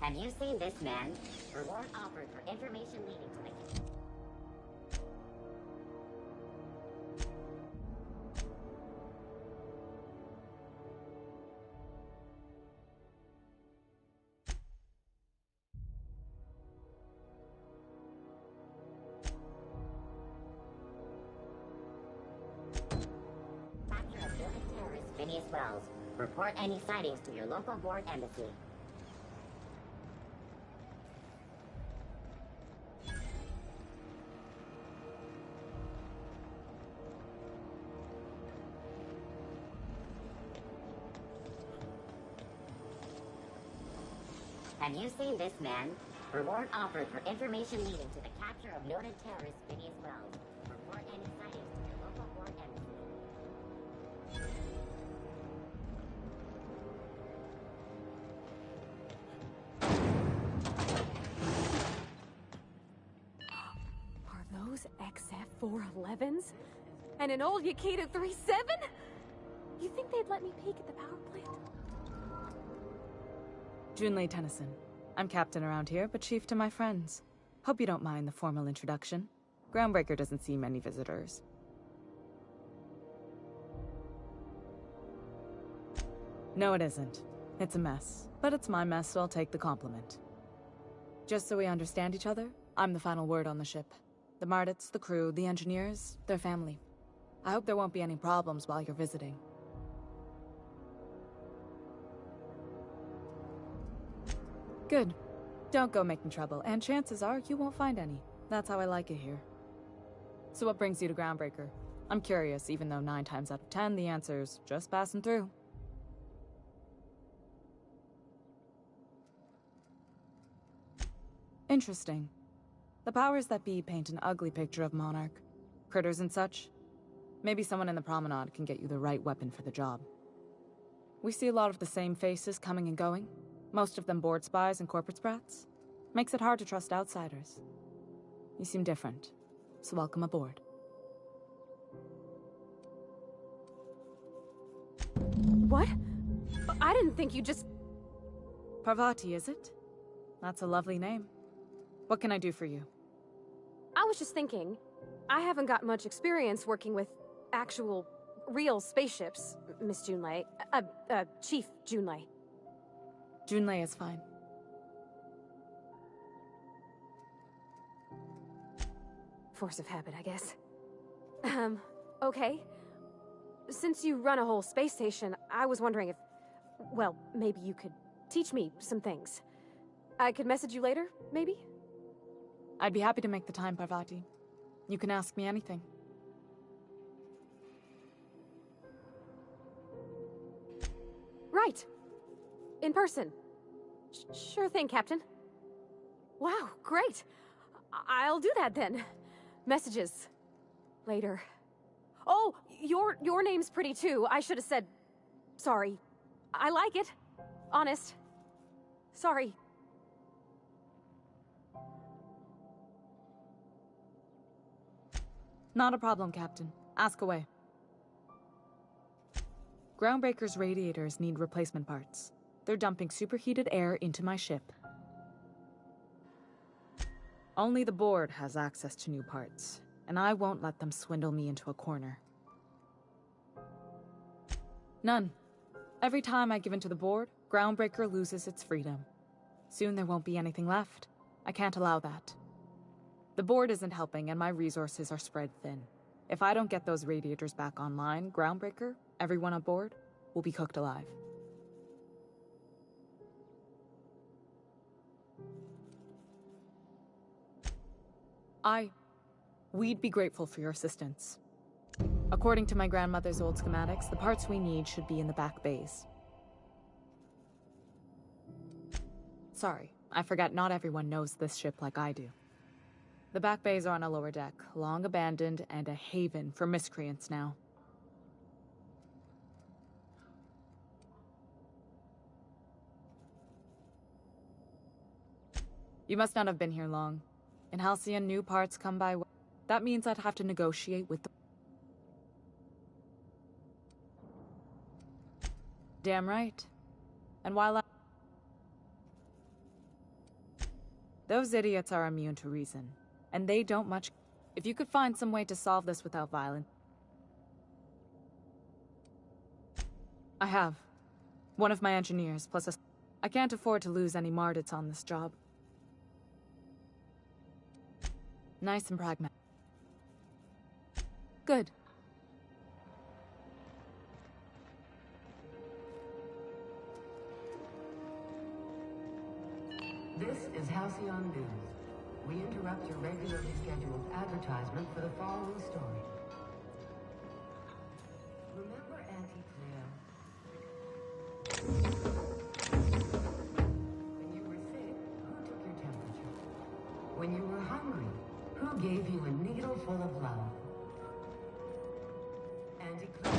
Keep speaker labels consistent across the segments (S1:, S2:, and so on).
S1: Have you seen this man? Reward offered for information leading to the... Capture of noted terrorist Phineas Wells. Report any sightings to your local board embassy. Have you seen this man? Reward offered for information leading to the capture of noted terrorist Phineas Wells. Report any sightings to your local board embassy.
S2: Are those XF-411s? And an old Yakita 3.7? You think they'd let me peek at the power plant?
S3: Junlei Tennyson. I'm captain around here, but chief to my friends. Hope you don't mind the formal introduction. Groundbreaker doesn't see many visitors. No, it isn't. It's a mess. But it's my mess, so I'll take the compliment. Just so we understand each other, I'm the final word on the ship. The Mardits, the crew, the engineers, their family. I hope there won't be any problems while you're visiting. Good. Don't go making trouble, and chances are you won't find any. That's how I like it here. So what brings you to Groundbreaker? I'm curious, even though 9 times out of 10 the answer's just passing through. Interesting. The powers that be paint an ugly picture of Monarch. Critters and such. Maybe someone in the promenade can get you the right weapon for the job. We see a lot of the same faces coming and going. Most of them board spies and corporate sprats. Makes it hard to trust outsiders. You seem different, so welcome aboard.
S2: What? I didn't think you just...
S3: Parvati, is it? That's a lovely name. What can I do for you?
S2: I was just thinking, I haven't got much experience working with actual, real spaceships, Miss Junlei. Chief Junlei.
S3: Junlei is fine.
S2: Force of habit, I guess. Okay. Since you run a whole space station, I was wondering if... Well, maybe you could teach me some things. I could message you later, maybe?
S3: I'd be happy to make the time, Parvati. You can ask me anything.
S2: Right. In person. Sure thing, Captain. Wow, great. I'll do that then. Messages. Later. Oh, your name's pretty too. I should have said... Sorry. I like it. Honest. Sorry.
S3: Not a problem, Captain. Ask away. Groundbreaker's radiators need replacement parts. They're dumping superheated air into my ship. Only the board has access to new parts, and I won't let them swindle me into a corner. None. Every time I give in to the board, Groundbreaker loses its freedom. Soon there won't be anything left. I can't allow that. The board isn't helping, and my resources are spread thin. If I don't get those radiators back online, Groundbreaker, everyone on board, will be cooked alive. We'd be grateful for your assistance. According to my grandmother's old schematics, the parts we need should be in the back bays. Sorry, I forgot not everyone knows this ship like I do. The back bays are on a lower deck, long abandoned and a haven for miscreants now. You must not have been here long. In Halcyon, new parts come by... That means I'd have to negotiate with the... Damn right. And while Those idiots are immune to reason, and they don't much. If you could find some way to solve this without violence. I have. One of my engineers, plus a... I can't afford to lose any Mardits on this job. Nice and pragmatic. Good.
S4: This is Halcyon News. We interrupt your regularly scheduled advertisement for the following story. Remember Auntie Claire? When you were sick, who took your temperature? When you were hungry, who gave you a needle full of love? Auntie Claire.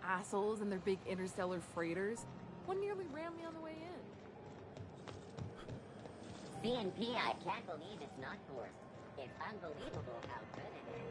S5: assholes and their big interstellar freighters. One nearly ran me on the way in.
S1: CNP, I can't believe it's not forced. It's unbelievable how good it is.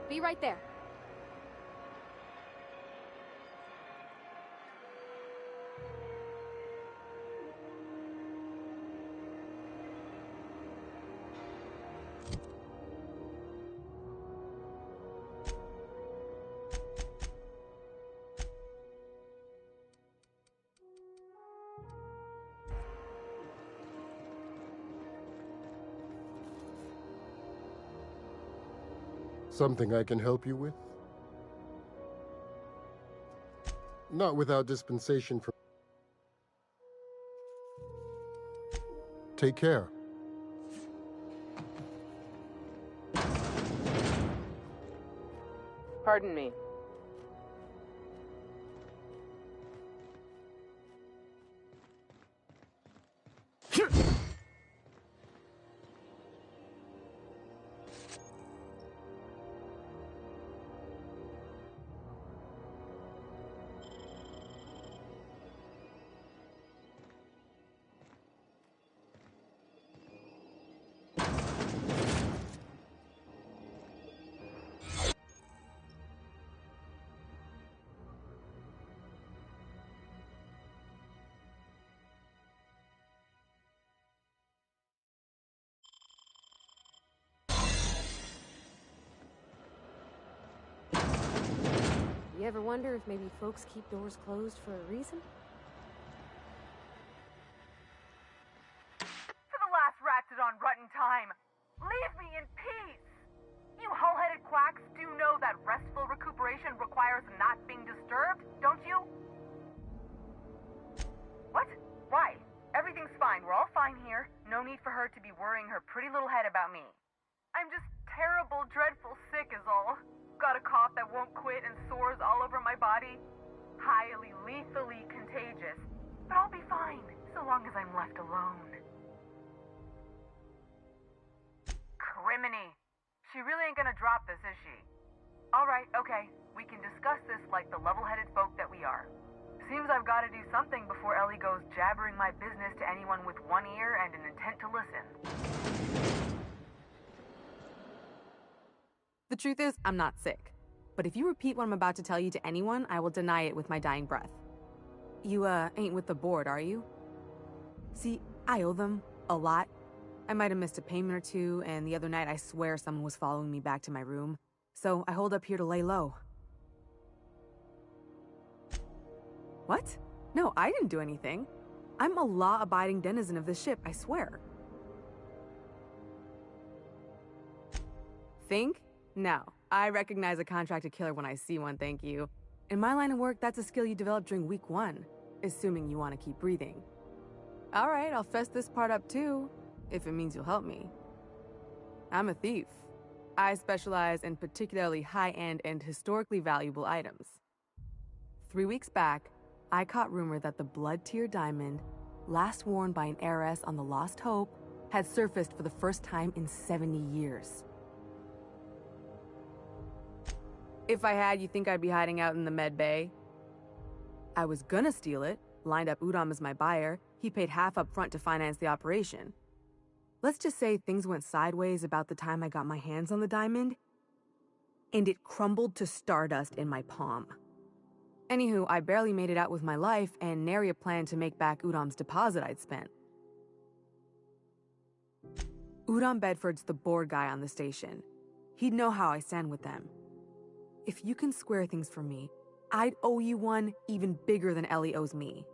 S2: Be right there.
S6: Something I can help you with? Not without dispensation from... Take care.
S7: Pardon me.
S2: You ever wonder if maybe folks keep doors closed for a reason?
S8: For the last Ratchet on Rotten time, leave me in peace! You hull-headed quacks do know that restful recuperation requires not being disturbed, don't you? What? Why? Everything's fine. We're all fine here. No need for her to be worrying her pretty little head about me. I'm just terrible, dreadful sick is all. Got a cough that won't quit and sores all over my body. Highly, lethally contagious. But I'll be fine, so long as I'm left alone. Criminy. She really ain't gonna drop this, is she? Alright, okay. We can discuss this like the level-headed folk that we are. Seems I've gotta do something before Ellie goes jabbering my business to anyone with one ear and an intent to listen.
S5: The truth is, I'm not sick. But if you repeat what I'm about to tell you to anyone, I will deny it with my dying breath. You, ain't with the board, are you? See, I owe them a lot. I might have missed a payment or two, and the other night I swear someone was following me back to my room. So I hold up here to lay low. What? No, I didn't do anything. I'm a law-abiding denizen of this ship, I swear. Think? No. I recognize a contracted killer when I see one, thank you. In my line of work, that's a skill you develop during week 1, assuming you want to keep breathing. Alright, I'll fess this part up too, if it means you'll help me. I'm a thief. I specialize in particularly high-end and historically valuable items. 3 weeks back, I caught rumor that the blood tier diamond last worn by an heiress on the Lost Hope, had surfaced for the first time in 70 years. If I had, you think I'd be hiding out in the med bay? I was gonna steal it, lined up Udom as my buyer. He paid half up front to finance the operation. Let's just say things went sideways about the time I got my hands on the diamond, and it crumbled to stardust in my palm. Anywho, I barely made it out with my life, and nary a plan to make back Udom's deposit I'd spent. Udom Bedford's the board guy on the station. He'd know how I stand with them. If you can square things for me, I'd owe you one even bigger than Ellie owes me.